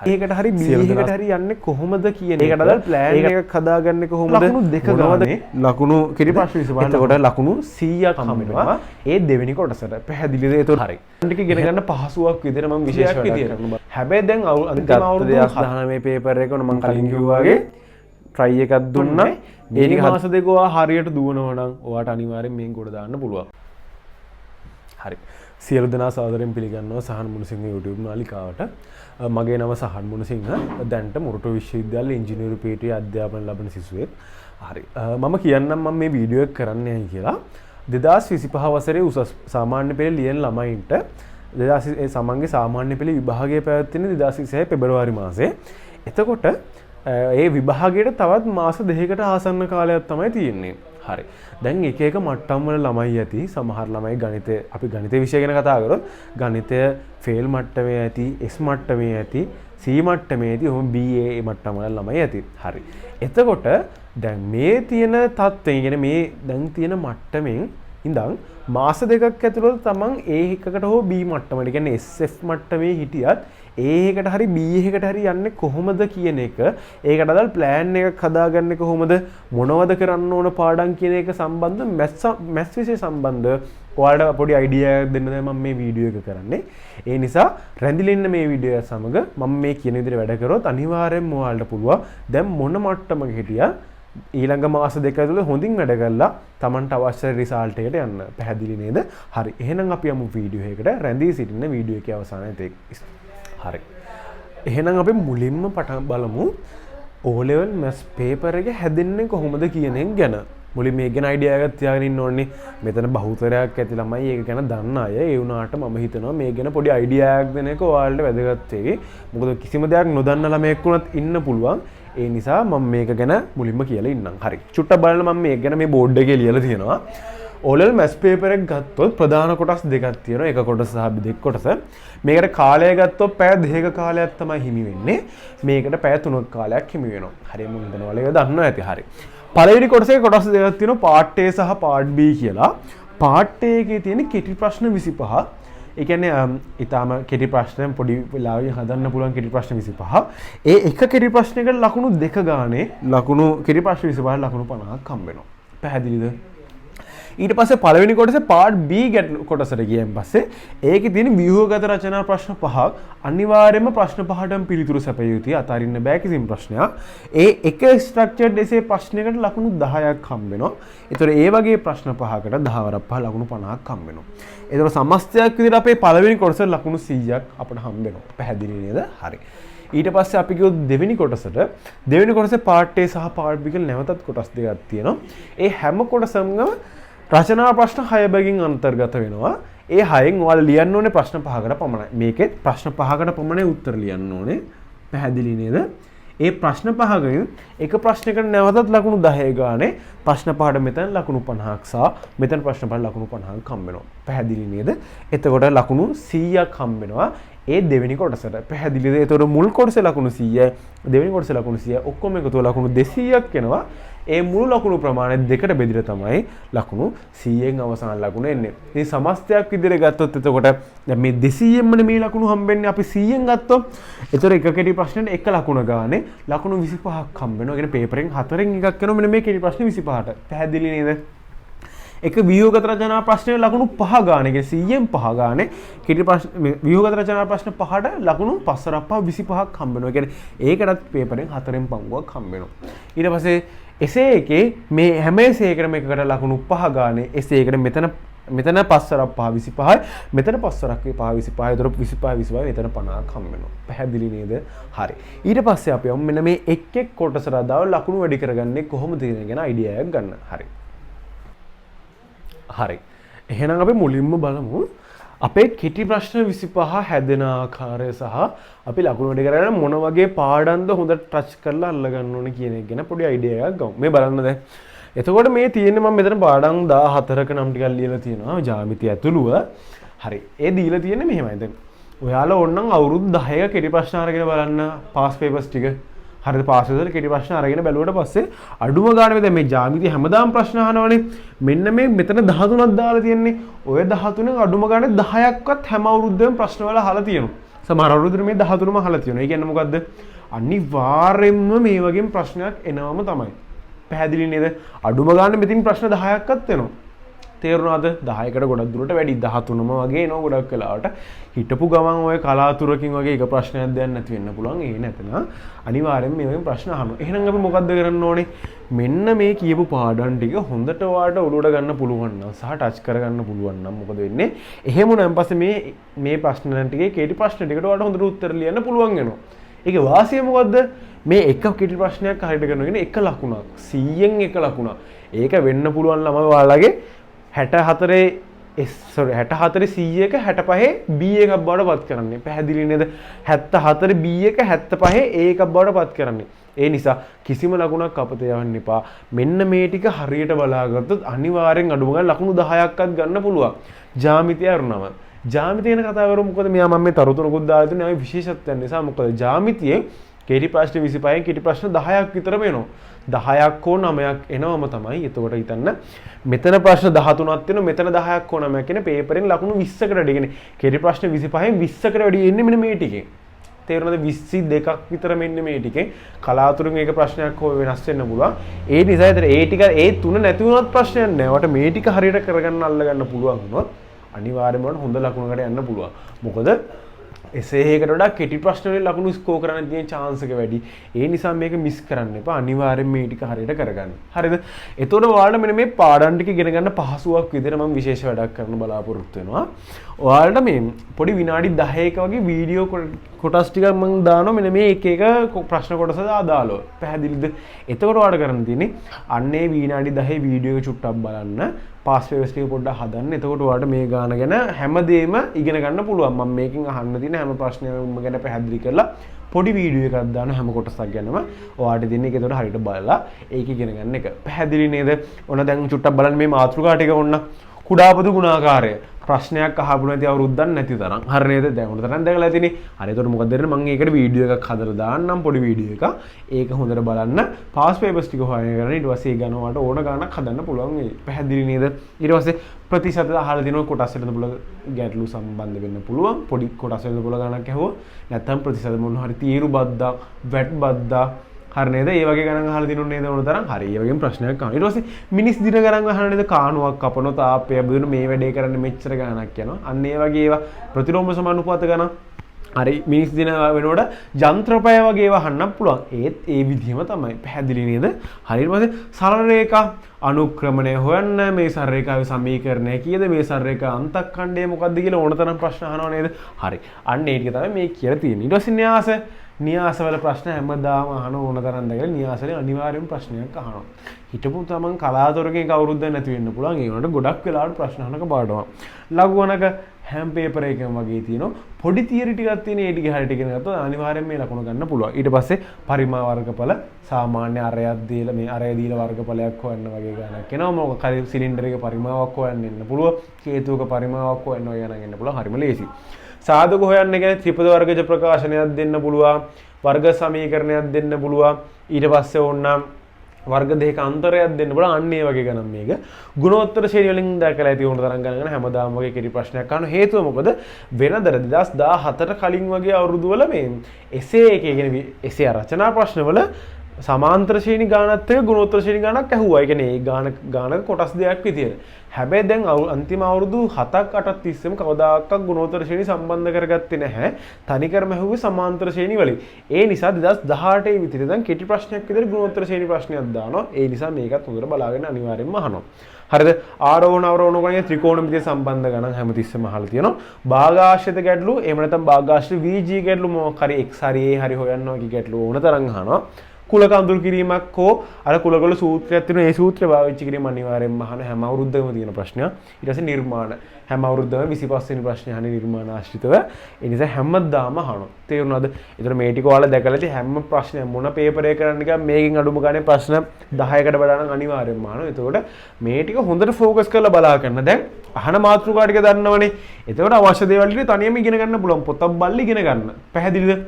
ඒකට හරි B එකට හරි යන්නේ කොහොමද කියන එක. ඒකට අදාළ ප්ලෑන් එකක් හදාගන්නේ කොහොමද? ලකුණු දෙක ගානේ ලකුණු කෙටි ප්‍රශ්න 25. එතකොට ලකුණු 100ක් හම්බෙනවා. ඒ දෙවෙනි කොටසට. පැහැදිලිද? ඒතකොට හරි. ටික ඉගෙන ගන්න පහසුවක් විදිහට මම විශේෂ විදිහට. හැබැයි දැන් අන්තිම අවුරුදු 2019 පේපර් එක මම කලින් කිව්වා වගේ try එකක් දුන්නා. ඒක මාස දෙක ඔයා හරියට දුවනවා නම් ඔයාට අනිවාර්යෙන් මේක ගොඩ දාන්න පුළුවන්. හරි. සියලු දෙනා සාදරයෙන් පිළිගන්නවා සහන් මුණසිංහ YouTube නාලිකාවට. මගේ නම සහන් මුණසිංහ. දැන්ට මොරටු විශ්වවිද්‍යාලයේ ඉංජිනේරු පීඨයේ අධ්‍යාපන ලබන සිසුවෙක්. හරි. මම කියන්නම් මම මේ වීඩියෝ එක කරන්නයි කියලා. 2025 වසරේ උසස් සාමාන්‍ය පෙළ ලියන ළමයින්ට 2000 සමන්ගේ සාමාන්‍ය පෙළ විභාගය පැවැත්වෙන්නේ 2026 පෙබරවාරි මාසයේ. එතකොට ඒ විභාගයට තවත් මාස දෙකකට ආසන්න කාලයක් තමයි තියෙන්නේ. හරි. දැන් එක එක මට්ටම් වල ළමයි ඇති. සමහර ළමයි ගණිතය අපි ගණිත විෂය ගැන කතා කරොත් ගණිතය ෆේල් මට්ටමේ ඇති, S මට්ටමේ ඇති, C මට්ටමේ ඇති, ඔහොම BA මට්ටම වල ළමයි ඇති. හරි. එතකොට දැන් මේ තියෙන තත්ත්වයෙන් කියන්නේ මේ දැන් තියෙන මට්ටමින් ඉඳන් මාස දෙකක් ඇතුළත තමන් A එකකට හෝ B මට්ටමට කියන්නේ SF මට්ටමේ හිටියත් A එකට හරි B එකට හරි යන්නේ කොහොමද කියන එක, ඒකට අදාළ ප්ලෑන් එකක් හදාගන්නේ කොහොමද, මොනවද කරන්න ඕන පාඩම් කියන එක සම්බන්ධ මැත්ස් විෂය සම්බන්ධ ඔයාලට පොඩි අයිඩියා එකක් දෙන්න තමයි මම මේ වීඩියෝ එක කරන්නේ. ඒ නිසා රැඳිලා ඉන්න මේ වීඩියෝ එක සමග මම මේ කියන විදිහට වැඩ කරොත් අනිවාර්යෙන්ම ඔයාලට පුළුවන් දැන් මොන මට්ටමක හිටියා ඊළඟ මාස දෙක ඇතුළත හොඳින් වැඩ කරලා Tamanට අවශ්‍ය රිසල්ට් එකට යන්න. පැහැදිලි නේද? හරි. එහෙනම් අපි යමු වීඩියෝ එකකට. රැඳී සිටින්න වීඩියෝ එකේ අවසානයේ හරි. එහෙනම් අපි මුලින්ම පටන් බලමු O level maths paper එක හැදෙන්නේ කොහොමද කියන එක ගැන. මුලින් මේක ගැන අයිඩියා එකක් තියාගෙන ඉන්න ඕනේ. මෙතන බහුතරයක් ඇති ළමයි ඒක ගැන දන්න අය. ඒ වුණාට මම හිතනවා මේ ගැන පොඩි අයිඩියා එකක් දෙන එක ඔයාලට වැදගත් වෙයි. මොකද කිසිම දෙයක් නොදන්න ළමයෙක් වුණත් ඉන්න පුළුවන්. ඒ නිසා මම මේක ගැන මුලින්ම කියලා ඉන්නම්. හරි. චුට්ටක් බලන්න මම මේක ගැන මේ බෝඩ් එකේ ලියලා තියෙනවා. O level maths paper එක ගත්තොත් ප්‍රධාන කොටස් දෙකක් තියෙනවා. එක කොටස සහ දෙක කොටස. මේකට කාලය ගත්තොත් පැය දෙකක කාලයක් තමයි හිමි වෙන්නේ. මේකට පැය 3ක කාලයක් හිමි වෙනවා. හරියම හිතනවා වල ඒක දන්නවා ඇති. හරි. පළවෙනි කොටසේ කොටස් දෙකක් තියෙනවා. part A සහ part B කියලා. part A එකේ තියෙන කෙටි ප්‍රශ්න 25. ඒ කියන්නේ ඊටාම කෙටි ප්‍රශ්න පොඩි වෙලාවකින් හදන්න පුළුවන් කෙටි ප්‍රශ්න 25. ඒ එක කෙටි ප්‍රශ්නයකට ලකුණු දෙක ගානේ ලකුණු කෙටි ප්‍රශ්න 25 ලකුණු 50ක් හම්බ වෙනවා. පැහැදිලිද? ඊට පස්සේ පළවෙනි කොටසේ part B කොටසට ගියන් පස්සේ ඒකේ තියෙන ව්‍යුහගත රචනා ප්‍රශ්න 5ක් අනිවාර්යයෙන්ම ප්‍රශ්න 5ටම පිළිතුරු සැපිය යුතුයි. අතාරින්න බෑ කිසිම ප්‍රශ්නයක්. ඒ එක ස්ට්‍රක්චර්ඩ් එසේ ප්‍රශ්නයකට ලකුණු 10ක් හම්බ වෙනවා. ඒතර ඒ වගේ ප්‍රශ්න 5කට 10 වරක් 5 ලකුණු 50ක් හම්බ වෙනවා. ඒතර සමස්තයක් විදිහට අපේ පළවෙනි කොටසේ ලකුණු 100ක් අපිට හම්බ වෙනවා. පැහැදිලි නේද? හරි. ඊට පස්සේ අපි ගියොත් දෙවෙනි කොටසේ part A සහ part B කියලා නැවතත් කොටස් දෙකක් තියෙනවා. ඒ හැම කොටසම රචනා ප්‍රශ්න 6 බැගින් අන්තර්ගත වෙනවා. ඒ 6න් ඔයාලා ලියන්න ඕනේ ප්‍රශ්න 5කට පමණයි. මේකෙත් ප්‍රශ්න 5කට පමණයි උත්තර ලියන්න ඕනේ. පැහැදිලි නේද? ඒ ප්‍රශ්න 5කින් එක ප්‍රශ්නයකට නැවතත් ලකුණු 10 ගානේ ප්‍රශ්න 5ට මෙතන ලකුණු 50ක් සහ මෙතන ප්‍රශ්න 5ට ලකුණු 50ක් හම්බ වෙනවා. පැහැදිලි නේද? එතකොට ලකුණු 100ක් හම්බ වෙනවා. ඒ දෙවෙනි කොටසට. පැහැදිලිද? එතකොට මුල් කොටසේ ලකුණු 100යි, දෙවෙනි කොටසේ ලකුණු 100යි ඔක්කොම එකතු ලකුණු 200ක් එනවා. ඒ මුළු ලකුණු ප්‍රමාණය දෙකට බෙදලා තමයි ලකුණු 100න් අවසාන ලකුණ එන්නේ. මේ සමස්තයක් විදිහට ගත්තොත් එතකොට දැන් මේ 200න්මනේ මේ ලකුණු හම්බෙන්නේ. අපි 100න් ගත්තොත් එතකොට එක කෙටි ප්‍රශ්නෙට එක ලකුණ ගානේ ලකුණු 25ක් හම්බ වෙනවා. ඒ කියන්නේ පේපරෙන් 4න් එකක් වෙනවා මෙන්න මේ කෙටි ප්‍රශ්නේ 25ට. පැහැදිලි නේද? එක ව්‍යුහගත රචනා ප්‍රශ්නයේ ලකුණු 5 ගානේ 100න් 5 ගානේ කෙටි ප්‍රශ්න ව්‍යුහගත රචනා ප්‍රශ්න 5ට ලකුණු 5 හම්බ වෙනවා. ඒ කියන්නේ ඒකටත් පේපරෙන් 4න් පංගුවක් හම්බ වෙනවා. ඊට පස්සේ එසේ එකේ මේ හැම එසේකටම එකකට ලකුණු 5 ගානේ එසේකට මෙතන 5 වරක් 5 25යි මෙතන 5 වරක් 5 25යි ඒතර 25 මෙතන 50ක් හම්බ වෙනවා. පැහැදිලි නේද? හරි. ඊට පස්සේ අපි යමු මෙන්න මේ එක් කොටසට අදාළ ලකුණු වැඩි කරගන්නේ කොහොමද කියන ගැන අයිඩියා එකක් ගන්න. හරි. හරි. එහෙනම් අපි මුලින්ම බලමු අපේ කෙටි ප්‍රශ්න 25 හැදෙන ආකාරය සහ අපි ලකුණු වැඩි කරගෙන මොන වගේ පාඩම්ද හොඳට ටච් කරලා අල්ලගන්න ඕනේ කියන එක ගැන පොඩි අයිඩියා එකක් ගමු. මේ බලන්න දැන්. එතකොට මේ තියෙන්නේ මම මෙතන පාඩම් 14ක නම් ටිකක් ලියලා තියෙනවා ජ්‍යාමිතිය ඇතුළුව. හරි. ඒ දීලා තියෙන්නේ මෙහෙමයි දැන්. ඔයාලා ඕනනම් අවුරුදු 10ක කෙටි ප්‍රශ්න අරගෙන බලන්න පාස් පේපර්ස් ටික. හරිද? පාස් පේපර්ස් කෙටි ප්‍රශ්න අරගෙන බැලුවට පස්සේ අඩුම ගානේ දැන් මේ ජ්‍යාමිතිය හැමදාම ප්‍රශ්න අහනවනේ. මෙන්න මේ මෙතන 13ක් දාලා තියෙන්නේ. ඔය 13න් අඩුම ගානේ 10ක්වත් හැම අවුරුද්දෙම ප්‍රශ්න වල අහලා තියෙනවා. සමහර අවුරුද්දේ මේ 13ම අහලා තියෙනවා. ඒ කියන්නේ මොකද්ද? අනිවාර්යෙන්ම මේ වගේ ප්‍රශ්නයක් එනවම තමයි. පැහැදිලි නේද? අඩුම ගන්න මෙතින් ප්‍රශ්න 10ක්වත් එනවා. තේරුණාද? 10කට ගොඩක් දුරට වැඩි 13ම වගේ එනවා ගොඩක් වෙලාවට. හිටපු ගමන් ඔය කලාතුරකින් වගේ එක ප්‍රශ්නයක් දැන් නැති වෙන්න පුළුවන්. ඒ නැතන අනිවාර්යෙන් මේ වගේ ප්‍රශ්න අහනවා. එහෙනම් අපි මොකද්ද කරන්න ඕනේ? මෙන්න මේ කියපු පාඩම් ටික හොඳට ඔයාලට ඔලුවට ගන්න පුළුවන් නම් සහ ටච් කරගන්න පුළුවන් නම් මොකද වෙන්නේ? එහෙම උනන් පස්සේ මේ ප්‍රශ්න ටිකේ කේටි ප්‍රශ්න ටිකට ඔයාලට හොඳට උත්තර ලියන්න පුළුවන් වෙනවා. ඒකේ වාසිය මොකද්ද? මේ එක කේටි ප්‍රශ්නයක් හරියට කරනගෙන එක ලකුණක් 100න් එක ලකුණක්. ඒක වෙන්න පුළුවන් ළමයි ඔයාලගේ 64 100ක 65 B එකක් බවට පත් කරන්නේ. පැහැදිලි නේද? 74 B එක 75 A එකක් බවට පත් කරන්නේ. ඒ නිසා කිසිම ලකුණක් අපතේ යවන්න එපා. මෙන්න මේ ටික හරියට බලාගත්තොත් අනිවාර්යෙන් අඩුම ගානේ ලකුණු 10ක්වත් ගන්න පුළුවන්. ජ්‍යාමිතිය අරුණම. ජ්‍යාමිතිය ගැන කතා කරමු. මොකද මෙයා මම මේ තරුතුරකුත් දාලා තියෙනවා. මේ විශේෂත්වයන් නිසා මොකද ජ්‍යාමිතියේ කේටි ප්‍රශ්න 25න් කේටි ප්‍රශ්න 10ක් විතර වෙනවා. 10ක් හෝ 9ක් එනවම තමයි. එතකොට හිතන්න මෙතන ප්‍රශ්න 13ක් තියෙනවා. මෙතන 10ක් හෝ 9ක් කියන පේපරෙන් ලකුණු 20කට වැඩි. කියන්නේ කේටි ප්‍රශ්න 25න් 20කට වැඩි එන්නේ මෙන්න මේ ටිකේ. තේරුණාද? 22ක් විතර මෙන්න මේ ටිකේ. කලාතුරකින් එක ප්‍රශ්නයක් හෝ වෙනස් වෙන්න පුළුවන්. ඒ නිසා ඒතර ඒ ටික ඒ තුන නැති වුණත් ප්‍රශ්නයක් නෑ. වට මේ ටික හරියට කරගන්න අල්ලගන්න පුළුවන් වුණොත් අනිවාර්යයෙන්ම හොඳ ලකුණකට යන්න පුළුවන්. මොකද එසේකට වඩා කෙටි ප්‍රශ්න වලින් ලකුණු ස්කෝර් කරන්න තියෙන chance එක වැඩි. ඒ නිසා මේක මිස් කරන්න එපා. අනිවාර්යෙන් මේ ටික හරියට කරගන්න. හරිද? එතකොට ඔයාලට මෙන්න මේ පාඩම් ටික ඉගෙන ගන්න පහසුවක් විදිහට මම විශේෂ වැඩක් කරන්න බලාපොරොත්තු වෙනවා. ඔයාලට මේ පොඩි විනාඩි 10ක වගේ වීඩියෝ කොටස් ටිකක් මම දානවා මෙන්න මේ එක එක ප්‍රශ්න කොටස අදාළව. පැහැදිලිද? එතකොට ඔයාලට කරන්න තියෙන්නේ අන්නේ විනාඩි 10 වීඩියෝ එක චුට්ටක් බලන්න. පාස් පේපර්ස් ටික පොඩ්ඩක් හදන්න. එතකොට ඔයාලට මේ ගාන ගැන හැමදේම ඉගෙන ගන්න පුළුවන්. මම මේකෙන් අහන්න තියෙන හැම ප්‍රශ්නයක්ම ගැන පැහැදිලි කරලා පොඩි වීඩියෝ එකක් දාන හැම කොටසක් ගැනම ඔයාලට දෙන්නේ ඒක එතකොට හරියට බලලා ඒක ඉගෙන ගන්න එක. පැහැදිලි නේද? ඔන්න දැන් චුට්ටක් බලන්න මේ මාතෘකා ටික ඔන්න කුඩාපදු ගුණාකාරය. ප්‍රශ්නයක් අහපු නැති අවුරුද්දක් නැති තරම්. හරි නේද? දැන් උඩ තරම් දැකලා ඇතිනේ. හරි එතකොට මොකද දෙන්නේ? මම ඒකට වීඩියෝ එකක් හදලා දාන්නම් පොඩි වීඩියෝ එකක්. ඒක හොඳට බලන්න. පාස් පේපර්ස් ටික හොයන්න කරන්න. ඊට පස්සේ ඒ ගන්න ඔයාලට ඕන ගානක් හදන්න පුළුවන් වෙයි. පැහැදිලි නේද? ඊට පස්සේ ප්‍රතිශත අහලා දිනන කොටස් වලට පුළුවන් ගැටලු සම්බන්ධ වෙන්න පුළුවන්. පොඩි කොටස් වලට පුළුවන් ගානක් ඇහුවා. නැත්නම් ප්‍රතිශත මොන හරි තීරු බද්දා, වැට් බද්දා හරි නේද? ඒ වගේ ගණන් අහලා දිනුනේ නේද ඕන තරම්? හරි. ඒ වගේම ප්‍රශ්නයක් අහනවා. ඊට පස්සේ මිනිස් දින ගණන් අහලා නේද? කාණුවක් කපනවා, තාපය බදින මේ වැඩේ කරන්න මෙච්චර ගණනක් යනවා. අන්න ඒ වගේ ඒවා ප්‍රතිලෝම සමානුපාත ගණන්. හරි මිනිස් දින වෙනකොට යන්ත්‍රපය වගේ ඒවා අහන්න පුළුවන්. ඒත් ඒ විදිහම තමයි. පැහැදිලි නේද? හරි. ඊට පස්සේ සරල රේඛා අනුක්‍රමණය හොයන්න. මේ සරල රේඛාවේ සමීකරණය කීයද? මේ සරල රේඛා අන්තක්ඛණ්ඩය මොකක්ද කියලා ඕන තරම් ප්‍රශ්න අහනවා නේද? හරි. අන්න ඒ ටික තමයි මේ කියලා තියෙන්නේ. ඊට පස්සේ න්‍යාසවල ප්‍රශ්න හැමදාම අහන ඕන තරම් දැකලා න්‍යාසවල අනිවාර්යයෙන් ප්‍රශ්නයක් අහනවා. හිටපු තමන් කලාතුරකින් කවුරුද්ද නැති වෙන්න පුළුවන්. ඒ වුණාට ගොඩක් වෙලාවට ප්‍රශ්න අහනක පාඩම. ලඝුවනක හැම පේපර් එකකම වගේ තියෙනවා. පොඩි තියරි ටිකක් තියෙන. ඒ ටික හරියට ඉගෙන ගත්තොත් අනිවාර්යයෙන් මේ ලකුණ ගන්න පුළුවන්. ඊට පස්සේ පරිමා වර්ගඵල සාමාන්‍ය අරයක් දීලා මේ අරය දීලා වර්ගඵලයක් හොයන්න වගේ ගණනක් එනවා. මොකක් හරි සිලින්ඩර් එකේ පරිමාවක් හොයන්න එන්න පුළුවන්. හේතුක පරිමාවක් හොයන්න ඔය ගණන් එන්න පුළුවන්. හරිම ලේසි. සාධක හොයන්න කියන්නේ ත්‍රිපද වර්ගජ ප්‍රකාශනයක් දෙන්න පුළුවන්. වර්ග සමීකරණයක් දෙන්න පුළුවන්. ඊට පස්සේ ඕනනම් වර්ග දෙකක අන්තරයක් දෙන්න පුළුවන්. අන්න ඒ වගේ ගණන් මේක. ගුණෝත්තර ශ්‍රේණිය වලින් දැකලා ඇති ඕන තරම් ගණන් හැමදාම වගේ කෙටි ප්‍රශ්නයක් අහන හේතුව මොකද? වෙනදට 2014 කලින් වගේ අවුරුදු වල මේ එසේ එකේ කියන්නේ එසේ රචනා ප්‍රශ්නවල සමාන්තර ශ්‍රේණි ගානත් එක්ක ගුණෝත්තර ශ්‍රේණි ගානක් ඇහුවා. ඒ කියන්නේ ඒ ගානක කොටස් දෙකක් විදියට. හැබැයි දැන් අන්තිම අවුරුදු 7ක් 8ක් තිස්සෙම කවදාකවත් ගුණෝත්තර ශ්‍රේණි සම්බන්ධ කරගත්තේ නැහැ. තනිකරම ඇහුවේ සමාන්තර ශ්‍රේණි වලින්. ඒ නිසා 2018 විතර දැන් කෙටි ප්‍රශ්නයක් විතර ගුණෝත්තර ශ්‍රේණි ප්‍රශ්නයක් දානවා. ඒ නිසා මේකත් හොඳට බලාගෙන අනිවාර්යෙන්ම අහනවා. හරිද? ආරෝහණ අවරෝහණ ගණන් ත්‍රිකෝණමිතිය සම්බන්ධ ගණන් හැමතිස්සෙම අහලා තියෙනවා. භාගාශ්‍රිත ගැටලු එහෙම නැත්නම් භාගාශ්‍රිත VG ගැටලු මොකක් හරි x හරි a හරි හොයන්නවා කි ගැටලු ඕන තරම් අහනවා. කුලක අඳුරු කිරීමක් හෝ අර කුලවල සූත්‍රයක් තියෙනවා. ඒ සූත්‍රය පාවිච්චි කිරීම අනිවාර්යෙන්ම අහන හැම අවුරුද්දකම තියෙන ප්‍රශ්නයක්. ඊට පස්සේ නිර්මාණ හැම අවුරුද්දම 25 වෙනි ප්‍රශ්නේ අහන්නේ නිර්මාණ ආශ්‍රිතව. ඒ නිසා හැමදාම අහනවා. තේරුණාද? ඒතර මේ ටික ඔයාලා දැකලා ඉතින් හැම ප්‍රශ්නයක් මොන පේපර් එක කරන්න ගියා මේකෙන් අඩුම ගානේ ප්‍රශ්න 10කට වඩා නම් අනිවාර්යෙන්ම අහනවා. එතකොට මේ ටික හොඳට ફોකස් කරලා බලා ගන්න. දැන් අහන මාතෘකා ටික දන්නවනේ. එතකොට අවශ්‍ය දේවල් ටික තනියම ඉගෙන ගන්න පුළුවන්. පොතක් බලලා ඉගෙන ගන්න. පැහැදිලිද?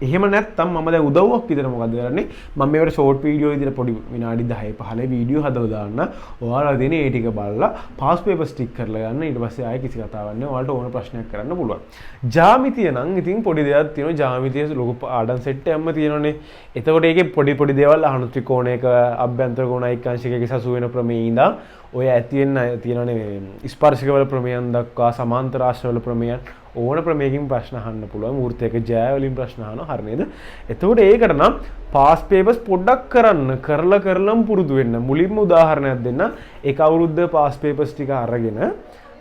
එහෙම නැත්නම් මම දැන් උදව්වක් විතර මොකද කරන්නේ මම මේකට ෂෝට් වීඩියෝ විදිහට පොඩි විනාඩි 10 15 වීඩියෝ හදලා දාන්න ඔයාලා දෙන ඒ ටික බලලා පාස් පේපර් ස්ටික් කරලා ගන්න ඊට පස්සේ ආයෙ කිසි කතාවක් නැහැ ඔයාලට ඕන ප්‍රශ්නයක් කරන්න පුළුවන් ජ්‍යාමිතිය නම් ඉතින් පොඩි දෙයක් තියෙනවා ජ්‍යාමිතිය ලොකු පාඩම් සෙට් එකක්ම තියෙනවානේ එතකොට ඒකේ පොඩි පොඩි දේවල් අහන ත්‍රිකෝණයක අභ්‍යන්තර කෝණ එක්කාංශිකයක සසු වෙන ප්‍රමේය ඉඳන් ඔය ඇති වෙන තියෙනවානේ මේ ස්පර්ශක වල ප්‍රමේයන් දක්වා සමාන්තර ආශ්‍ර වල ප්‍රමේයන් ඕන ප්‍රමේයකින් ප්‍රශ්න අහන්න පුළුවන් වෘත්තයක ජය වලින් ප්‍රශ්න අහනවා හරි නේද එතකොට ඒකට නම් පාස් පේපර්ස් පොඩ්ඩක් කරලම පුරුදු වෙන්න මුලින්ම උදාහරණයක් දෙන්න ඒක අවුරුද්ද පාස් පේපර්ස් ටික අරගෙන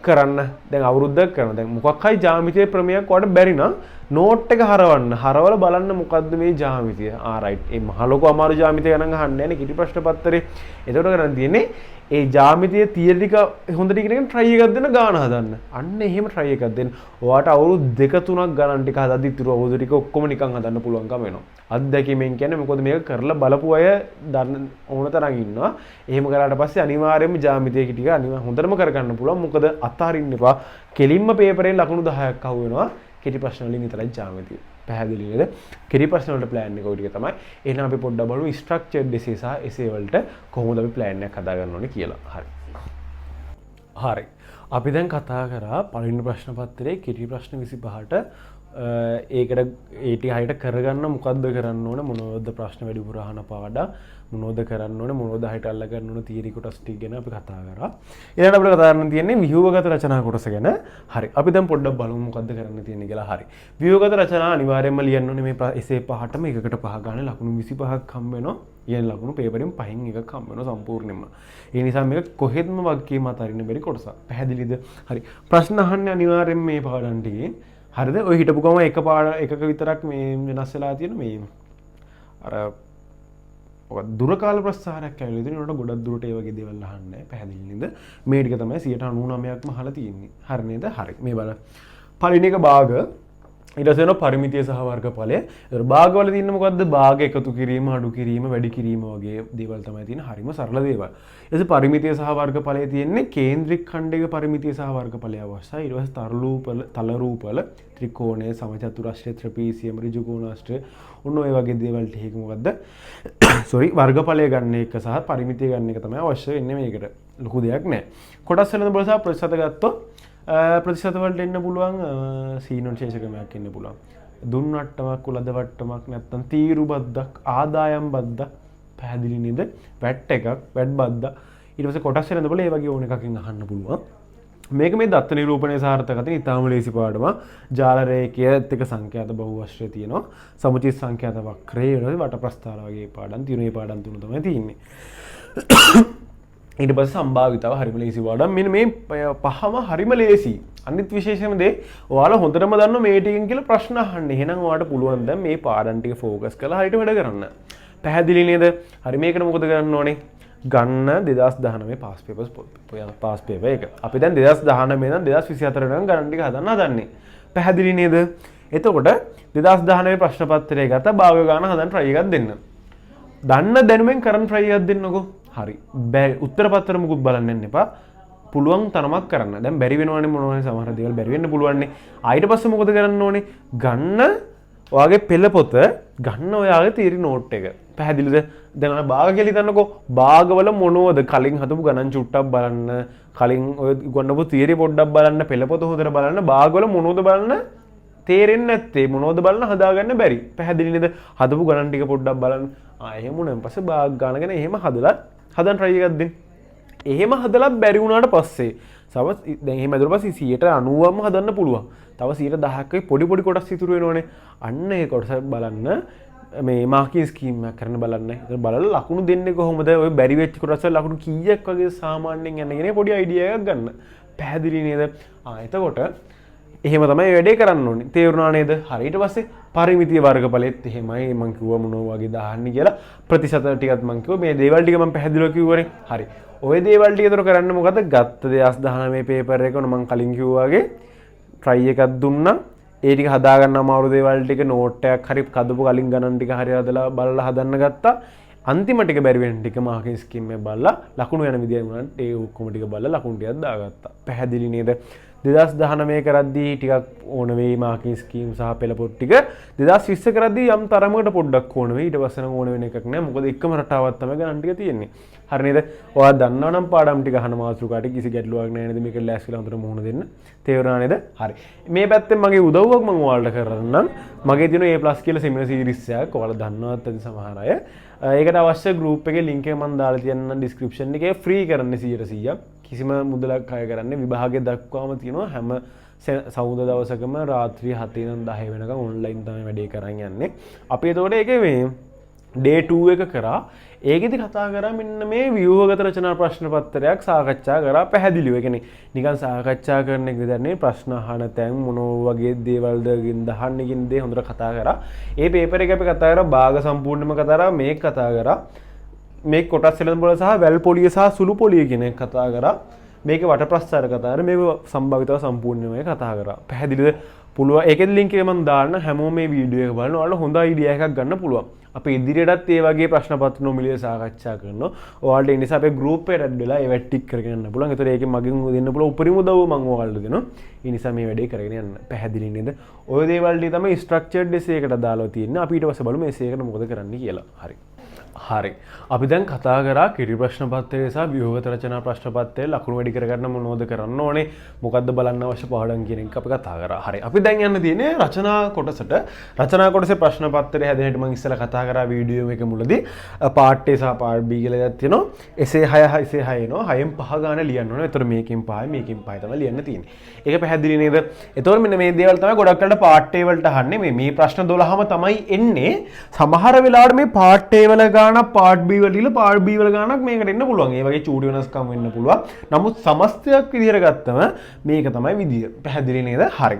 කරන්න දැන් අවුරුද්දක් කරනවා දැන් මොකක් හරි ජ්‍යාමිතියේ ප්‍රමේයක් වඩ බැරි නම් නෝට් එක හරවලා බලන්න මොකද්ද මේ ජ්‍යාමිතිය රයිට් මේ මහ ලොකු අමාරු ජ්‍යාමිතිය ගණන් අහන්නේ නැහැ නේ කිටි ප්‍රශ්න පත්‍රේ එතකොට කරන් තියෙන්නේ ඒ ජ්‍යාමිතිය තියරි ටික හොඳට ඉගෙනගෙන try එකක් දෙන්න ගාන හදන්න. අන්න එහෙම try එකක් දෙන්න. ඔයාට අවුරුදු 2-3ක් ගණන් ටික හදද්දි ඉතුරු අවුරුදු ටික ඔක්කොම නිකන් හදන්න පුළුවන්කම වෙනවා. අත්දැකීමෙන් කියන්නේ මොකද මේක කරලා බලපු අය දන්න ඕන තරම් ඉන්නවා. එහෙම කරාට පස්සේ අනිවාර්යයෙන්ම ජ්‍යාමිතිය ටික හොඳටම කරගන්න පුළුවන්. මොකද අතාරින්න එපා. කෙලින්ම පේපරෙන් ලකුණු 10ක් අහු වෙනවා. කෙටි ප්‍රශ්න වලින් විතරයි ජ්‍යාමිතිය. පැහැදිලි නේද? කෙටි ප්‍රශ්න වලට plan එක ඔය ටික තමයි. එහෙනම් අපි පොඩ්ඩක් බලමු structured essay සහ essay වලට කොහොමද අපි plan එකක් හදාගන්න ඕනේ කියලා. හරි. අපි දැන් කතා කරා පළවෙනි ප්‍රශ්න පත්‍රයේ කෙටි ප්‍රශ්න 25ට ඒකට ඒ ටික හරියට කරගන්න මොකද්ද කරන්න ඕනේ මොනවද ප්‍රශ්න වැඩිපුර අහන පාඩම් මොනවද කරන්න ඕනේ මොනවද හරියට අල්ල ගන්න ඕනේ තියරි කොටස් ටික ගැන අපි කතා කරා. ඊළඟට අපිට කතා කරන්න තියෙන්නේ ව්‍යුහගත රචනා කොටස ගැන. හරි. අපි දැන් පොඩ්ඩක් බලමු මොකද්ද කරන්න තියෙන්නේ කියලා. හරි. ව්‍යුහගත රචනා අනිවාර්යයෙන්ම ලියන්න ඕනේ මේ essay පහටම එකකට පහ ගන්න ලකුණු 25ක් හම්බ වෙනවා. ඊයන් ලකුණු පේපරෙන් පහින් එකක් හම්බ වෙනවා සම්පූර්ණයෙන්ම. ඒ නිසා මේක කොහෙත්ම වගකීම අතරින්න බැරි කොටසක්. පැහැදිලිද? හරි. ප්‍රශ්න අහන්නේ අනිවාර්යයෙන් මේ පාඩම් ටිකේ. හරිද? ඔය හිටපු ගම එකක විතරක් මේ වෙනස් වෙලා තියෙන මේ අර දුර කාල ප්‍රස්ථාරයක් ඇවිල්ලා ඉතින් උනට ගොඩක් දුරට ඒ වගේ දේවල් අහන්නේ පැහැදිලි නේද මේ ටික තමයි 99%ක්ම අහලා තියෙන්නේ හරි නේද හරි මේ බලන්න පළවෙනි එක භාග ඊට පස්සේ වෙනවා පරිමිතිය සහ වර්ගඵලය ඒතර භාගවල තියෙන්නේ මොකද්ද භාග එකතු කිරීම අඩු කිරීම වැඩි කිරීම වගේ දේවල් තමයි තියෙන්නේ හරිම සරල දේවල් ඊට පස්සේ පරිමිතිය සහ වර්ගඵලය තියෙන්නේ කේන්ද්‍රික ඛණ්ඩයක පරිමිතිය සහ වර්ගඵලය අවශ්‍යයි ඊට පස්සේ තල රූපවල ත්‍රිකෝණය සමචතුරස්‍රය ත්‍රිපීසියම ඍජුකෝණාශ්‍රය ඔන්න ඔය වගේ දේවල් ටික මොකද්ද වර්ගඵලය ගන්න එක සහ පරිමිතිය ගන්න එක තමයි අවශ්‍ය වෙන්නේ මේකට ලොකු දෙයක් නෑ කොටස් වෙනද බල සහ ප්‍රතිශත ගත්තොත් ප්‍රතිශත වලට එන්න පුළුවන් සීනොන් ශේෂ ක්‍රමයක් එන්න පුළුවන් දුන් වට්ටමක් උලද වට්ටමක් නැත්නම් තීරු බද්දක් ආදායම් බද්දක් පැහැදිලි නේද වැට් එකක් වැට් බද්දක් ඊට පස්සේ කොටස් වෙනද බල ඒ වගේ ඕන එකකින් අහන්න පුළුවන් මේක මේ දත්ත නිරූපණයේ සාර්ථකත්වය ඉතාම ලේසි පාඩම ජාල රේඛයත් එක්ක සංඛ්‍යාත බහුවශ්‍රය තියෙනවා සමුචිත සංඛ්‍යාත වක්‍රය වෙනද වට ප්‍රස්ථාර වගේ පාඩම් තියෙන මේ පාඩම් තුන තමයි තියෙන්නේ ඊට පස්සේ සම්භාවිතාව හරිම ලේසි පාඩම් මෙන්න මේ පහම හරිම ලේසි අනිත් විශේෂම දේ ඔයාලා හොඳටම දන්න මේ ටිකෙන් කියලා ප්‍රශ්න අහන්න එහෙනම් ඔයාලට පුළුවන් දැන් මේ පාඩම් ටික ફોකස් කරලා හරියට වැඩ කරන්න පැහැදිලි නේද හරි මේකට මොකද කරන්න ඕනේ ගන්න 2019 පාස් පේපර් එක. අපි දැන් 2019 ඉඳන් 2024 වෙනකන් ගණන් ටික හදන්න හදන්නේ. පැහැදිලි නේද? එතකොට 2019 ප්‍රශ්න පත්‍රය ගත්ත භාග ගන්න හදන්න try එකක් දෙන්න. දන්න දැනුමෙන් කරන් try එකක් දෙන්නකෝ. හරි. බැරි උත්තර පත්‍ර මුකුත් බලන්න යන්න එපා. පුළුවන් තරමක් කරන්න. දැන් බැරි වෙනවනේ මොනවනේ සමහර දේවල් බැරි වෙන්න පුළුවන්නේ. ආයෙත් පස්සේ මොකද කරන්න ඕනේ? ගන්න ඔයාගේ පෙළ පොත ගන්න ඔයාගේ තීරි නෝට් එක. පැහැදිලිද? දැන් අර භාග කියලා හිතන්නකෝ. භාගවල මොනවද කලින් හදපු ගණන් චුට්ටක් බලන්න. කලින් ඔය ගොන්නපු තීරි පොඩ්ඩක් බලන්න. පෙළ පොත හොඳට බලන්න. භාගවල මොනවද බලන්න තේරෙන්නේ නැත්තේ. මොනවද බලන්න හදාගන්න බැරි. පැහැදිලි නේද? හදපු ගණන් ටික පොඩ්ඩක් බලන්න. එහෙම උනෙන් පස්සේ භාග ගණන ගැන එහෙම හදලා හදන්න try එකක් දෙන්න. එහෙම හදලා බැරි වුණාට පස්සේ දැන් එහෙම හදුවා පස්සේ 90ම හදන්න පුළුවන්. තව 10%ක පොඩි පොඩි කොටස් ඉතුරු වෙනෝනේ. අන්න ඒ කොටස බලන්න මේ මාකින් ස්කීම් එකක් කරන්න බලන්න. ඒක බලලා ලකුණු දෙන්නේ කොහොමද? ඔය බැරි වෙච්ච කොටස් වල ලකුණු කීයක් වගේ සාමාන්‍යයෙන් යන්නේ කියන පොඩි අයිඩියා එකක් ගන්න. පැහැදිලි නේද? එතකොට එහෙම තමයි වැඩේ කරන්න ඕනේ. තේරුණා නේද? හරි ඊට පස්සේ පරිමිතිය වර්ගඵලෙත් එහෙමයි මම කිව්වා මොනවා වගේ දාන්නේ කියලා. ප්‍රතිශත ටිකත් මම කිව්වා මේ දේවල් ටික මම පැහැදිලිව කිව්වනේ. හරි. ඔය දේවල් ටික ඒතර කරන්න මොකද? ගත්ත 2019 පේපර් එක මම කලින් කිව්වා වගේ try එකක් දුන්නා. ඒ ටික හදාගන්න අමාරු දේවල් ටික නෝට් එකක් හරි කදපු කලින් ගණන් ටික හරි හදලා බලලා හදන්න ගත්තා. අන්තිම ටික බැරි වෙන ටික මාකින් ස්කීම් එක බලලා ලකුණු යන විදිය වුණාට ඒ ඔක්කොම ටික බලලා ලකුණු ටිකක් දාගත්තා. පැහැදිලි නේද? 2019 කරද්දී ටිකක් ඕන වෙයි මාකින් ස්කීම් සහ පෙළ පොත් ටික 2020 කරද්දී යම් තරමකට පොඩ්ඩක් ඕන වෙයි ඊට පස්සේ නම් ඕන වෙන එකක් නෑ මොකද එකම රටාවක් තමයි ගණන් ටික තියෙන්නේ හරි නේද ඔයා දන්නවා නම් පාඩම් ටික අහන මාතෘකාට කිසි ගැටලුවක් නෑ නේද මේක ලෑස්තිලා හොඳට මුහුණ දෙන්න තේරුණා නේද හරි මේ පැත්තෙන් මගේ උදව්වක් මම ඔයාලට කරන්නම් මගේ තියෙන A+ කියලා සෙමිනාර් සීරීස් එකක් ඔයාලා දන්නවත් ඇති සමහර අය ඒකට අවශ්‍ය ගෲප් එකේ ලින්ක් එක මම දාලා තියන්නම් ඩිස්ක්‍රිප්ෂන් එකේ ෆ්‍රී කරන්නේ 100%ක් කිසිම මුදලක් අය කරන්නේ විභාගයේ දක්වාම තියෙනවා හැම සවුද දවසකම රාත්‍රී 7 ඉඳන් 10 වෙනකම් ඔන්ලයින් තමයි වැඩේ කරන් යන්නේ අපි එතකොට ඒකේ මේ day 2 එක කරා ඒකෙදි කතා කරා මෙන්න මේ ව්‍යුහගත රචනා ප්‍රශ්න පත්‍රයක් සාකච්ඡා කරා පැහැදිලිව ඒ කියන්නේ නිකන් සාකච්ඡා කරන එක විතර නෙවෙයි ප්‍රශ්න අහන තැන් මොන වගේ දේවල්ද ගින්දහන්නේ කියන දේ හොඳට කතා කරා ඒ පේපර් එක අපි කතා කරා භාග සම්පූර්ණයෙන්ම කතා කරා මේක කතා කරා මේ කොටස් එළඹ සහ වැල් පොලිය සහ සුළු පොලිය කියන එක කතා කරා මේකේ වට ප්‍රස්තාර කතා කරා මේක සම්භාවිතව සම්පූර්ණයෙන්ම කතා කරා පැහැදිලිද පුළුවන් ඒකෙන් ලින්ක් එක මම දාන්න හැමෝම මේ වීඩියෝ එක බලන්න ඔයාලට හොඳ අයිඩියා එකක් ගන්න පුළුවන් අපි ඉදිරියටත් මේ වගේ ප්‍රශ්න පත්‍ර නොමිලේ සාකච්ඡා කරනවා ඔයාලට ඒ නිසා අපේ ගෲප් එකට ඇඩ් වෙලා ඒවත් ටික් කරගෙන යන්න පුළුවන් ඒතර ඒකෙන් මගෙන් දෙන්න පුළුවන් උපරිම උදව්ව මම ඔයාලට දෙනවා ඒ නිසා මේ වැඩේ කරගෙන යන්න පැහැදිලි නේද ඔය දේවල් ටික තමයි ස්ට්‍රක්චර්ඩ් එසේ එකට දාලා තියෙන්නේ අපි ඊට පස්සේ බලමු මේ එසේ එකට මොකද කරන්න කියලා හරි හරි අපි දැන් කතා කරා කිරි ප්‍රශ්න පත්‍රය සහ ව්‍යුහගත රචනා ප්‍රශ්න පත්‍රයේ ලකුණු වැඩි කරගන්න මොනවද කරන්න ඕනේ මොකද්ද බලන්න අවශ්‍ය පාඩම් කියන එක අපි කතා කරා හරි අපි දැන් යන්න තියෙන්නේ රචනා කොටසට රචනා කොටසේ ප්‍රශ්න පත්‍රය හැදෙන හැටි මම ඉස්සෙල්ලා කතා කරා වීඩියෝ එකේ මුලදී පාර්ට් A සහ පාර්ට් B කියලා එකක් තියෙනවා එසේ 6 එසේ 6 එනවා 6න් 5 ගාන ලියන්න ඕනේ ඒතර මේකෙන් 5යි මේකෙන් 5යි තමයි ලියන්න තියෙන්නේ ඒක පැහැදිලි නේද ඒතර මෙන්න මේ දේවල් තමයි ගොඩක් වෙලාවට පාර්ට් A වලට අහන්නේ මේ ප්‍රශ්න 12ම තමයි එන්නේ සමහර වෙලාවට මේ පාර්ට් A වල ගාන පාර්ට් B වල දීලා පාර්ට් B වල ගානක් මේකට එන්න පුළුවන්. ඒ වගේ චූටි වෙනස්කම් වෙන්න පුළුවන්. නමුත් සමස්තයක් විදිහට ගත්තම මේක තමයි විදිය. පැහැදිලි නේද? හරි.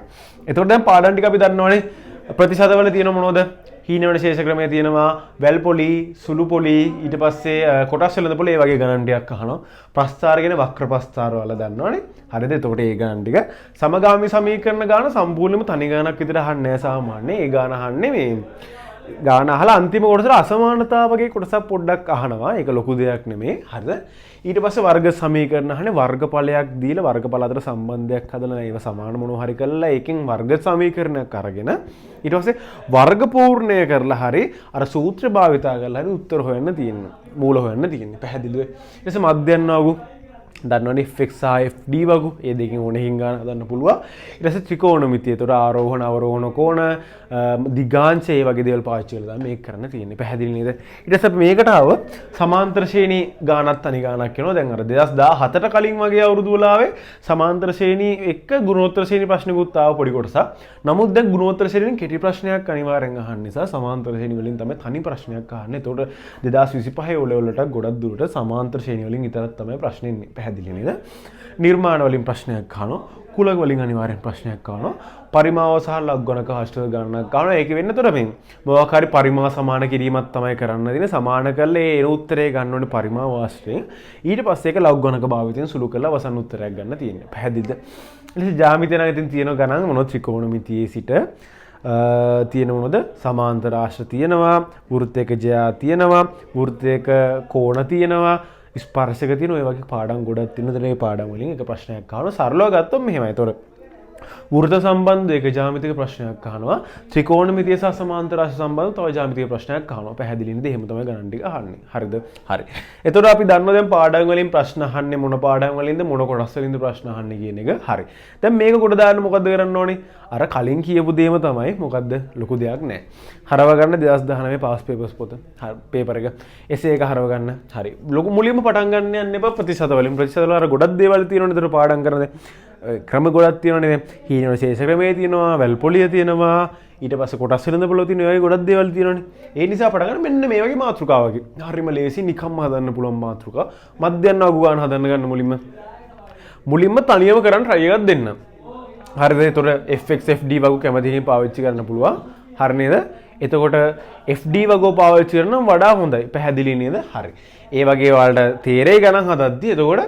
එතකොට දැන් පාඩම් ටික අපි දන්නවනේ. ප්‍රතිශතවල තියෙන මොනවද? හීන වෙන ශේෂ ක්‍රමයේ තියෙනවා වැල් පොලි, සුළු පොලි, ඊට පස්සේ කොටස් වෙළඳ පොලි ඒ වගේ ගණන් ටිකක් අහනවා. ප්‍රස්ථාර කියන වක්‍ර ප්‍රස්ථාර වල දන්නවනේ. හරිද? එතකොට ඒ ගණන් ටික සමගාමී සමීකරණ ගාන සම්පූර්ණයෙන්ම තනි ගානක් විතර අහන්නේ නැහැ සාමාන්‍යයෙන්. ඒ ගාන අහන්නේ මේ ගාන අහලා අන්තිම කොටසට අසමානතාවගේ කොටසක් පොඩ්ඩක් අහනවා. ඒක ලොකු දෙයක් නෙමෙයි. හරිද? ඊට පස්සේ වර්ග සමීකරණ අහන්නේ වර්ගඵලයක් දීලා වර්ගඵල අතර සම්බන්ධයක් හදලා ඒව සමාන මොනවා හරි කරලා ඒකෙන් වර්ග සමීකරණයක් අරගෙන ඊට පස්සේ වර්ග පූර්ණය කරලා හරි අර සූත්‍ර භාවිතා කරලා හරි උත්තර හොයන්න තියෙනවා. මූල හොයන්න තියෙන්නේ. පැහැදිලිද? ඊට පස්සේ මධ්‍යන්නාගු දන්නවනේ fx සහ fd වගේ ඒ දෙකෙන් ඕන හිංගාන හදන්න පුළුවන්. ඊට පස්සේ ත්‍රිකෝණමිතිය. ඒතර ආරෝහණ අවරෝහණ කෝණ දිගාංශ ඒ වගේ දේවල් පාවිච්චි කරලා තමයි මේක කරන්න තියෙන්නේ. පැහැදිලි නේද? ඊට පස්සේ මේකට ආව සමාන්තර ශ්‍රේණී ගානක් තනි ගානක් වෙනවා. දැන් අර 2017ට කලින් වගේ අවුරුදු වල ආවේ සමාන්තර ශ්‍රේණී එක්ක ගුණෝත්තර ශ්‍රේණී ප්‍රශ්නකුත් ආව පොඩි කොටසක්. නමුත් දැන් ගුණෝත්තර ශ්‍රේණියෙන් කෙටි ප්‍රශ්නයක් අනිවාර්යෙන් අහන්න නිසා සමාන්තර ශ්‍රේණී වලින් තමයි තනි ප්‍රශ්නයක් අහන්නේ. ඒතකොට 2025 O level වලට ගොඩක් දුරට සමාන්තර ශ්‍රේණී වලින් විතරක් තමයි ප්‍රශ්න එන්නේ. පැහැදිලි නේද? නිර්මාණ වලින් ප්‍රශ්නයක් අහනවා. කුල වලින් අනිවාර්යෙන් ප්‍රශ්නයක් අහනවා. පරිමාව සහ ලඝුගණක හස්ත ගණනක් අහනවා. ඒක වෙන්නේ තොර මේ මොකක් හරි පරිමා සමාන කිරීමක් තමයි කරන්න දෙන්නේ. සමාන කරලා ඒ උත්තරේ ගන්න ඕනේ පරිමාව ආශ්‍රයෙන්. ඊට පස්සේ ඒක ලඝුගණක භාවිතයෙන් සුළු කරලා අවසන් උත්තරයක් ගන්න තියෙන්නේ. පැහැදිලිද? ඊට ජ්‍යාමිතිය නම් ඉතින් තියෙන ගණන් මොනවද ත්‍රිකෝණමිතියේ සිට තියෙන මොනවද සමාන්තර ආශ්‍ර තියෙනවා වෘත්තයක ජයා තියෙනවා වෘත්තයක කෝණ තියෙනවා ස්පර්ශක තියෙන ඔය වගේ පාඩම් ගොඩක් තියෙනවා. ඒ පාඩම් වලින් එක ප්‍රශ්නයක් අහනවා. සරලව ගත්තොත් මෙහෙමයි. ඒතොර වෘත්ත සම්බන්ධ එක ජ්‍යාමිතික ප්‍රශ්නයක් අහනවා. ත්‍රිකෝණමිතිය සහ සමාන්තර රාශි සම්බන්ධ තව ජ්‍යාමිතික ප්‍රශ්නයක් අහනවා. පැහැදිලි නේද? එහෙම තමයි ගණන් ටික අහන්නේ. හරිද? හරි. එතකොට අපි දන්නවා දැන් පාඩම් වලින් ප්‍රශ්න අහන්නේ මොන පාඩම් වලින්ද මොන කොටස් වලින්ද ප්‍රශ්න අහන්නේ කියන එක. හරි. දැන් මේක කොට දාන්න මොකද්ද කරන්න ඕනේ? අර කලින් කියපු දේම තමයි. මොකද්ද? ලොකු දෙයක් නැහැ. හරව ගන්න 2019 පාස් පේපර්ස් පොත. පේපර් එක. එසේ එක හරව ගන්න. හරි. ලොකු මුලින්ම පටන් ගන්න යන්න එපා ප්‍රතිශත වලින්. ප්‍රතිශත වල අර ගොඩක් දේවල් තියෙනවනේ. ඒතර පාඩම් කරන ක්‍රම ගොඩක් තියෙනවනේ. හීන වල ශේෂ ක්‍රමයේ තියෙනවා, වැල් පොලිය තියෙනවා, ඊට පස්සේ කොටස් වෙනද පොළ තියෙනවා. ඒ වගේ ගොඩක් දේවල් තියෙනවනේ. ඒ නිසා පටන් ගන්න මෙන්න මේ වගේ මාතෘකාවකින්. හරිම ලේසි නිකම්ම හදන්න පුළුවන් මාතෘකා. මධ්‍යන්න අගු ගන්න හදන්න ගන්න මුලින්ම තනියම කරන්න try එකක් දෙන්න. හරිද? ඒතොර fx fd වගේ කැමති කෙනෙක් පාවිච්චි කරන්න පුළුවන්. හරි නේද? එතකොට fd වගේ පාවිච්චි කරනම් වඩා හොඳයි. පැහැදිලි නේද? හරි. ඒ වගේ ඔයාලට තේරෙයි ගණන් හදද්දී. එතකොට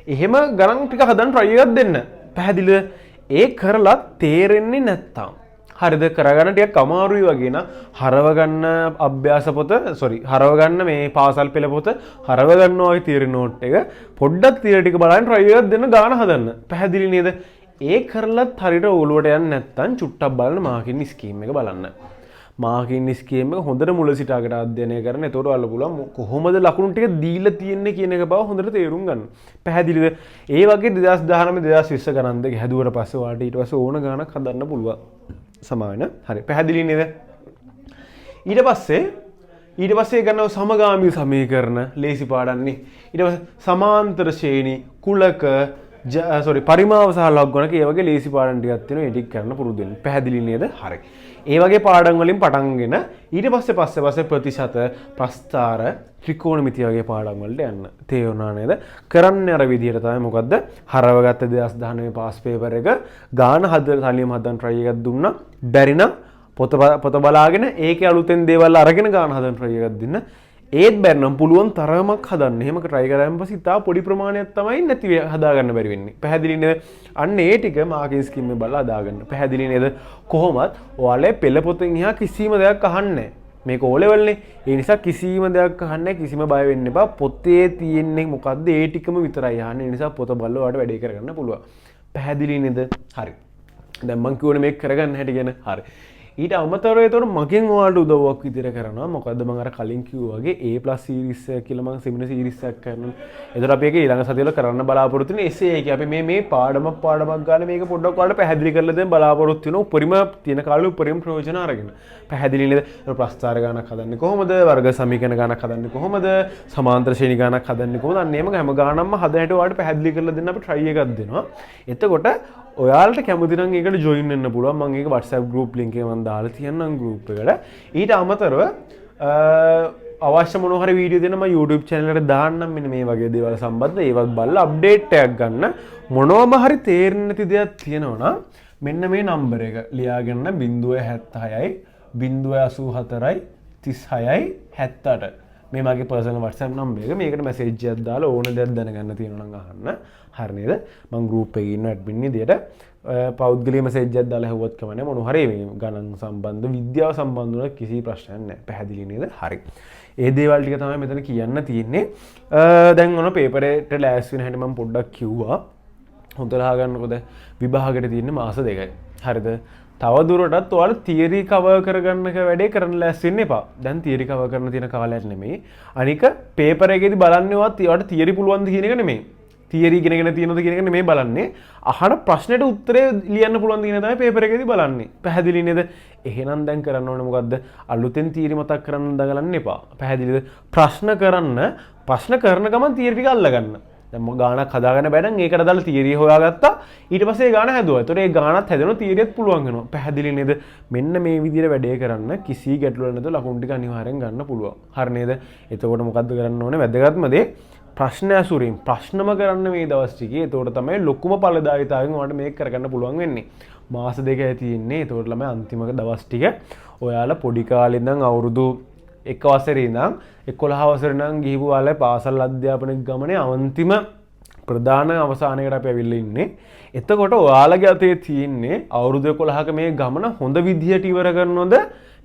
එහෙම ගණන් ටික හදන්න try එකක් දෙන්න. පැහැදිලිද? ඒ කරලා තේරෙන්නේ නැත්තම් හරිද? කරගන්න ටිකක් අමාරුයි වගේ නා හරව ගන්න අභ්‍යාස පොත හරව ගන්න මේ පාසල් පෙළ පොත හරව ගන්නවා වගේ තියරි නෝට් එක පොඩ්ඩක් තියරි ටික බලන්න try එකක් දෙන්න ගාන හදන්න. පැහැදිලි නේද? ඒ කරලත් හරියට ඔලුවට යන්නේ නැත්නම් චුට්ටක් බලන්න මාකින් ස්කීම් එක බලන්න. මාකින් ස්කීම් එක හොඳට මුල සිටාකට අධ්‍යයනය කරන්න. එතකොට ඔයාලා පුළුවන් කොහොමද ලකුණු ටික දීලා තියෙන්නේ කියන එක බව හොඳට තේරුම් ගන්න. පැහැදිලිද? ඒ වගේ 2019 2020 ගණන් දෙක හැදුවට පස්සේ ඔයාලට ඊට පස්සේ ඕන ගානක් හදන්න පුළුවන්. සමාන. හරි. පැහැදිලි නේද? ඊට පස්සේ ගන්නව සමගාමී සමීකරණ ලේසි පාඩම්නේ. ඊට පස්සේ සමාන්තර ශ්‍රේණි කුලක පරිමාව සහ ලඝුගණක ඒ වගේ ලේසි පාඩම් ටිකක් තියෙනවා. ඒ ටික කරන්න පුරුදු වෙන්න. පැහැදිලි නේද? හරි. ඒ වගේ පාඩම් වලින් පටන්ගෙන ඊට පස්සේ ප්‍රතිශත ප්‍රස්ථාර ත්‍රිකෝණමිතිය වගේ පාඩම් වලට යන්න. තේරුණා නේද? කරන්න අර විදියට තමයි මොකද්ද? හරවගත්ත 2019 පාස් පේපර් එක ගාන තලියම හදන්න try එකක් දුන්නා. බැරි නම් පොත බලාගෙන ඒකේ අලුතෙන් දේවල් අරගෙන ගාන හදන්න try එකක් දෙන්න. ඒත් බැරි නම් පුළුවන් තරමක් හදන්න. එහෙම try කරාම පස්සේ තා පොඩි ප්‍රමාණයක් තමයි නැති හදාගන්න බැරි වෙන්නේ. පැහැදිලි නේද? අන්න ඒ ටික මාකින් ස්කීම් එක බලලා හදාගන්න. පැහැදිලි නේද? කොහොමත් ඔයාලේ පෙළ පොතෙන් එහා කිසිම දෙයක් අහන්නේ නැහැ. මේක O level නේ. ඒ නිසා කිසිම දෙයක් අහන්නේ කිසිම බය වෙන්න එපා. පොතේ තියෙන්නේ මොකද්ද? ඒ ටිකම විතරයි අහන්නේ. ඒ නිසා පොත බලලා ඔයාලට වැඩේ කරගන්න පුළුවන්. පැහැදිලි නේද? හරි. දැන් මම කියවනේ මේක කරගන්න හැටි ගැන. හරි. ඊට අමතරව ඒතකොට මගෙන් ඔයාලට උදව්වක් විදිහට කරනවා. මොකද්ද මම අර කලින් කිව්වා වගේ A+ සීරීස් එක කියලා මම සෙමිනාර් සීරීස් එකක් කරනවා. ඒතකොට අපි ඒක ඊළඟ සතියේ කරන්න බලාපොරොත්තු වෙන essay එක. අපි මේ පාඩමක් ගන්න මේක පොඩ්ඩක් ඔයාලට පැහැදිලි කරලා දෙන්න බලාපොරොත්තු වෙන උපරිම තියෙන කාලේ උපරිම ප්‍රයෝජන අරගෙන. පැහැදිලි නේද? ප්‍රස්ථාර ගානක් හදන්නේ කොහොමද? වර්ග සමීකරණ ගානක් හදන්නේ කොහොමද? සමාන්තර ශ්‍රේණි ගානක් හදන්නේ කොහොමද? අන්න එහෙම හැම ගානක්ම හදන හැටි ඔයාලට පැහැදිලි කරලා දෙන්න අපි try එකක් දෙනවා. එතකොට ඔයාලට කැමති නම් ඒකට join වෙන්න පුළුවන්. මම ඒක WhatsApp group link එක මම දාලා තියෙනවා group එකට. ඊට අමතරව අවශ්‍ය මොනවා හරි වීඩියෝ දෙන්න මම YouTube channel එකට දාන්නම් මෙන්න මේ වගේ දේවල් සම්බන්ධ ඒවත් බලලා update එකක් ගන්න. මොනවම හරි තේරෙන්නේ නැති දෙයක් තියෙනවා නම් මෙන්න මේ number එක ලියාගන්න 076යි 084යි 36යි 78. මේ මගේ personal WhatsApp number එක. මේකට message එකක් දාලා ඕන දෙයක් දැනගන්න තියෙනවා නම් අහන්න. හරි නේද? මම group එකේ ඉන්න admin විදියට පෞද්ගලික message එකක් දාලා හෙව්වත් කම නැහැ. මොනවා හරි මේ ගණන් සම්බන්ධ විද්‍යාව සම්බන්ධ වුණා කිසි ප්‍රශ්නයක් නැහැ. පැහැදිලි නේද? හරි. ඒ දේවල් ටික තමයි මෙතන කියන්න තියෙන්නේ. දැන් ඔන්න පේපර් එකට ලෑස්ති වෙන හැටි මම පොඩ්ඩක් කිව්වා. හොඳට අහගන්නකොද විභාගයට තියෙන්නේ මාස 2යි. හරිද? තව දුරටත් ඔයාලා තියරි කවර් කරගන්න එක වැඩේ කරන්න ලෑස්ති වෙන්න එපා. දැන් තියරි කවර් කරන තියෙන කාලයක් නෙමෙයි. අනික පේපර් එකේදී බලන්නේවත් ඔයාලට තියරි පුළුවන්ද කියන එක නෙමෙයි. තියරි ඉගෙනගෙන තියෙනවද කියන එක නෙමෙයි බලන්නේ. අහන ප්‍රශ්නෙට උත්තරේ ලියන්න පුළුවන්ද කියන තමයි පේපර් එකේදී බලන්නේ. පැහැදිලි නේද? එහෙනම් දැන් කරන්න ඕනේ මොකද්ද? අලුතෙන් තියරි මතක් කරන්න දඟලන්න එපා. පැහැදිලිද? ප්‍රශ්න කරන ගමන් තියරි ටික අල්ලගන්න. දැන් ගානක් හදාගන්න බෑ නම් ඒකට දාලා තියරිය හොයාගත්තා. ඊට පස්සේ ඒ ගාන හැදුවා. ඒතකොට ඒ ගානත් හැදෙනවා තියරියත් පුළුවන් වෙනවා. පැහැදිලි නේද? මෙන්න මේ විදිහට වැඩේ කරන්න කිසි ගැටලුවක් නැතුව ලකුණු ටික අනිවාර්යෙන් ගන්න පුළුවන්. හරි නේද? එතකොට මොකද්ද කරන්න ඕනේ? වැදගත්ම දේ ප්‍රශ්න ඇසුරින් ප්‍රශ්නම කරන්න මේ දවස් ටිකේ. ඒතකොට තමයි ලොකුම ඵලදායීතාවයෙන් ඔයාලට මේක කරගන්න පුළුවන් වෙන්නේ. මාස 2යි තියෙන්නේ. ඒතකොට ළමයි අන්තිම දවස් ටික ඔයාලා පොඩි කාලේ ඉඳන් අවුරුදු 1 වසරේ ඉඳන් 11 වසරේ ඉඳන් ගිහපු ඔයාලා පාසල් අධ්‍යාපන ගමනේ අන්තිම ප්‍රධාන අවසානයකට අපි ඇවිල්ලා ඉන්නේ. එතකොට ඔයාලගේ අතේ තියෙන්නේ අවුරුදු 11ක මේ ගමන හොඳ විදිහට ඉවර කරනවද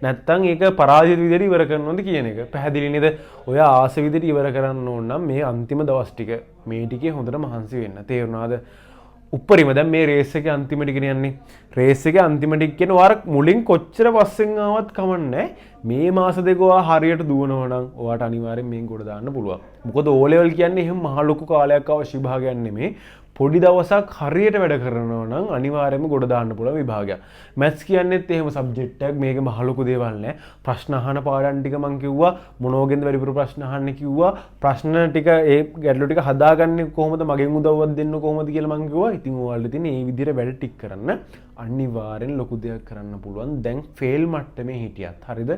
නැත්නම් ඒක පරාජිත විදිහට ඉවර කරනවද කියන එක. පැහැදිලි නේද? ඔය ආස විදිහට ඉවර කරන්න ඕන නම් මේ අන්තිම දවස් ටික මේ ටිකේ හොඳට මහන්සි වෙන්න. තේරුණාද? උපරිම දැන් මේ රේස් එකේ අන්තිම ටික යන්නේ. රේස් එකේ අන්තිම ටික කියන වාර මුලින් කොච්චර පස්සෙන් ආවත් කමන්නේ. මේ මාස දෙක ඔයා හරියට දුවනවා නම් ඔයාට අනිවාර්යෙන් මේක ගොඩ දාන්න පුළුවන්. මොකද O level කියන්නේ එහෙම මහ ලොකු කාලයක් අවශ්‍ය විභාගයක් නෙමෙයි. පොඩි දවසක් හරියට වැඩ කරනවා නම් අනිවාර්යයෙන්ම ගොඩ දාන්න පුළුවන් විභාගයක්. මැත්ස් කියන්නේත් එහෙම සබ්ජෙක්ට් එකක්. මේක මහ ලොකු දේවල් නෑ. ප්‍රශ්න අහන පාඩම් ටික මම කිව්වා මොනෝගෙන්ද වැඩිපුර ප්‍රශ්න අහන්නේ කිව්වා. ප්‍රශ්න ටික ඒ ගැටලු ටික හදාගන්නේ කොහොමද මගෙන් උදව්වක් දෙන්න කොහොමද කියලා මම කිව්වා. ඉතින් ඔයාලට තියෙන මේ විදිහට වැඩ ටික කරන්න අනිවාර්යෙන් ලොකු දෙයක් කරන්න පුළුවන්. දැන් ෆේල් මට්ටමේ හිටියත් හරිද?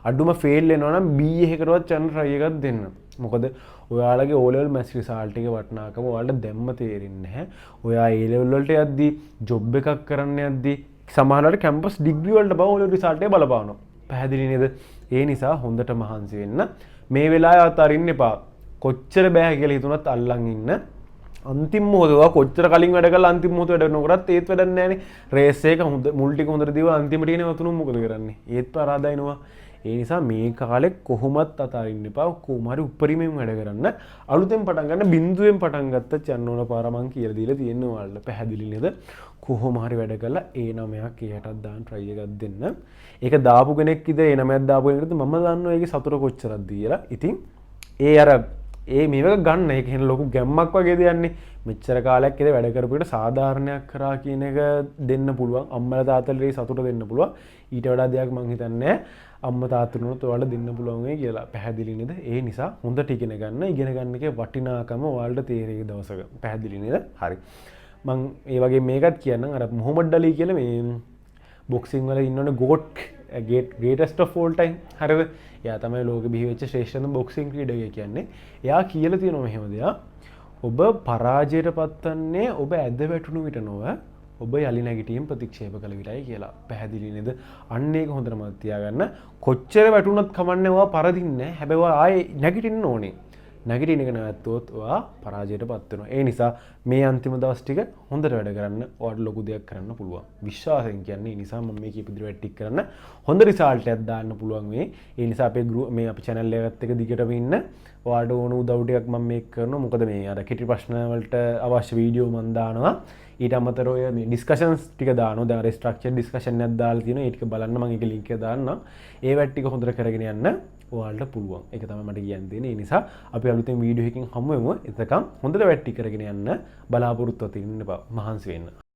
අඩුම ෆේල් වෙනවා නම් B එකකටවත් chance try එකක් දෙන්න. මොකද ඔයාලගේ O level maths result එකේ වටිනාකම ඔයාලට දැම්ම තේරෙන්නේ නැහැ. ඔයා A level වලට යද්දී job එකක් කරන්න යද්දී සමහරවිට campus degree වලට බව O level result එක බලපානවා. පැහැදිලි නේද? ඒ නිසා හොඳට මහන්සි වෙන්න. මේ වෙලාවේ අතාරින්න එපා. කොච්චර බෑ කියලා හිතුණත් අල්ලන් ඉන්න. අන්තිම මොහොතේ කොච්චර කලින් වැඩ කළා අන්තිම මොහොතේ වැඩ නොකරත් ඒත් වැඩක් නැහැනේ. රේස් එක මුල් ටික හොඳට දීලා අන්තිමට එන වතුණු මොකද කරන්නේ? ඒත් පරාදයිනවා. ඒ නිසා මේ කාලේ කොහොමත් අතාරින්න එපා. කොහොම හරි උපරිමයෙන් වැඩ කරන්න. අලුතෙන් පටන් ගන්න බිඳුවෙන් පටන් ගත්තත් යන්න ඕන පාර මං කියලා දීලා තියෙනවා ඔයාලට. පැහැදිලි නේද? කොහොම හරි වැඩ කරලා ඒ 9ක් එහටත් දාන්න try එකක් දෙන්න. ඒක දාපු කෙනෙක් ඉද ඒ 9ක් දාපු කෙනෙක්ද මම දන්නවා ඒකේ සතුට කොච්චරද කියලා. ඉතින් ඒ අර ඒ මේක ගන්න ඒක කියන ලොකු ගැම්මක් වගේ දෙයන්නේ. මෙච්චර කාලයක් ඉත වැඩ කරපු එකට සාධාරණයක් කරා කියන එක දෙන්න පුළුවන්. අම්මලා තාත්තලා සතුට දෙන්න පුළුවන්. ඊට වඩා දෙයක් මං හිතන්නේ අම්මා තාත්තනුත් ඔයාලට දෙන්න පුළුවන් වෙයි කියලා. පැහැදිලි නේද? ඒ නිසා හොඳට ඉගෙන ගන්න. ඉගෙන ගන්න එකේ වටිනාකම ඔයාලට තේරෙයි දවසක. පැහැදිලි නේද? හරි. මං ඒ වගේ මේකත් කියන්නම්. අර මොහමඩ් අලි කියලා මේ බොක්සිං වල ඉන්නවනේ ගෝට් ග්‍රේටෙස්ට් ඔෆ් ඕල් ටයිම්. හරිද? එයා තමයි ලෝකෙ බිහි වෙච්ච ශ්‍රේෂ්ඨතම බොක්සිං ක්‍රීඩකයා කියන්නේ. එයා කියලා තියෙනවා මෙහෙම දෙයක්. ඔබ පරාජයට පත්වන්නේ ඔබ ඇද වැටුණු විට නොව ඔබ යලි නැගිටීම් ප්‍රතික්ෂේප කළ විටයි කියලා. පැහැදිලි නේද? අන්න ඒක හොඳට මතක තියාගන්න. කොච්චර වැටුණත් කමන්නේ ඔයා පරදින්නේ නැහැ. හැබැයි ඔයා ආයේ නැගිටින්න ඕනේ. නැගිටින එක නැවතුවොත් ඔයා පරාජයට පත් වෙනවා. ඒ නිසා මේ අන්තිම දවස් ටික හොඳට වැඩ කරන්න. ඔයාලට ලොකු දෙයක් කරන්න පුළුවන්. විශ්වාසයෙන් කියන්නේ. ඒ නිසා මම මේ කීප ඉදිරියට ටික කරන්න හොඳ රිසල්ට් එකක් දාන්න පුළුවන් මේ. ඒ නිසා අපේ මේ අපේ channel එකත් එක්ක දිගටම ඉන්න. ඔයාලට ඕන උදව් ටිකක් මම මේක කරනවා. මොකද මේ අර කෙටි ප්‍රශ්න වලට අවශ්‍ය වීඩියෝ මම දානවා. ඊට අමතරව ඔය මේ ඩිස්කෂන්ස් ටික දානවා. දැන් අර ස්ට්‍රක්චර් ඩිස්කෂන් එකක් දාලා තියෙනවා. ඒ ටික බලන්න මම ඒක link එක දාන්නම්. ඒවත් ටික හොඳට කරගෙන යන්න ඔයාලට පුළුවන්. ඒක තමයි මට කියන්න තියෙන්නේ. ඒ නිසා අපි අලුතෙන් වීඩියෝ එකකින් හමු වෙමු. එතකම් හොඳට වැට්ටි කරගෙන යන්න බලාපොරොත්තු වෙන්න එපා. මහන්සි වෙන්න.